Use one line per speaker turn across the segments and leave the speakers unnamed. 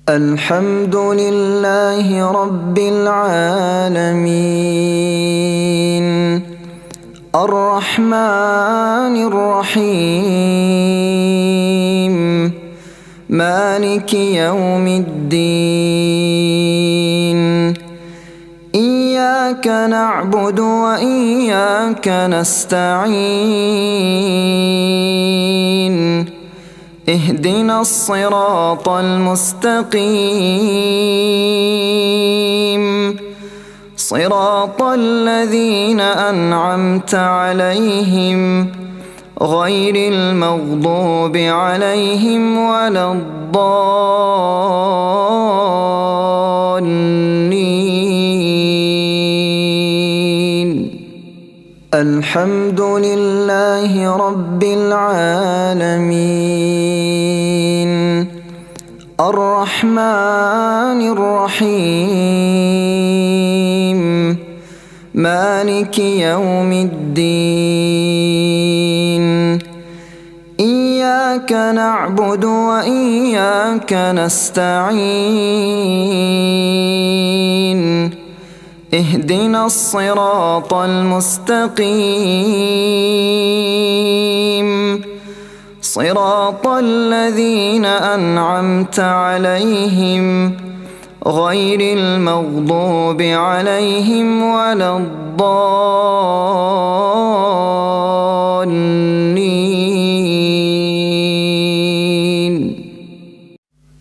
الحمد لله رب العالمين الرحمن الرحيم مالك يوم الدين إياك نعبد وإياك نستعين اهدنا الصراط المستقيم صراط الذين أنعمت عليهم غير المغضوب عليهم ولا الضالين. الحمد لله رب العالمين الرحمن الرحيم مالك يوم الدين إياك نعبد وإياك نستعين اهدنا الصراط المستقيم صراط الذين أنعمت عليهم غير المغضوب عليهم ولا الضالين.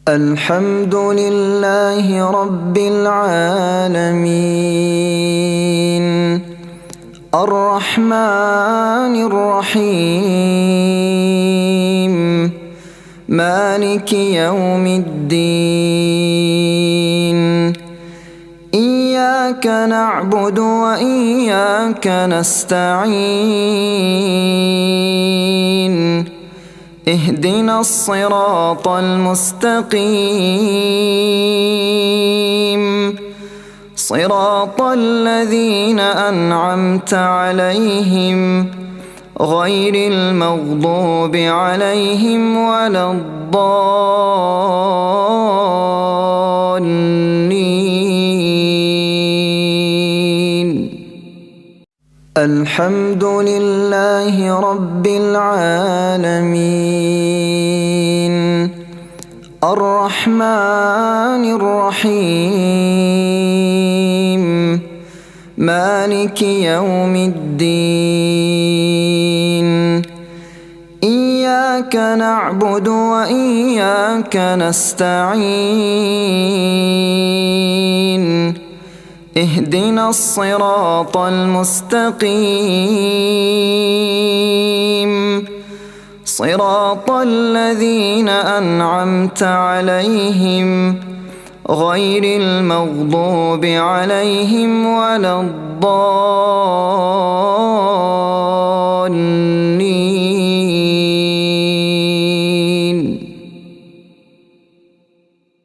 الحمد لله رب العالمين الرحمن الرحيم مالك يوم الدين إياك نعبد وإياك نستعين اهدنا الصراط المستقيم صراط الذين أنعمت عليهم غير المغضوب عليهم ولا الضالين. الحمد لله رب العالمين الرحمن الرحيم مالك يوم الدين إياك نعبد وإياك نستعين اهدنا الصراط المستقيم صراط الذين أنعمت عليهم غير المغضوب عليهم ولا الضالين.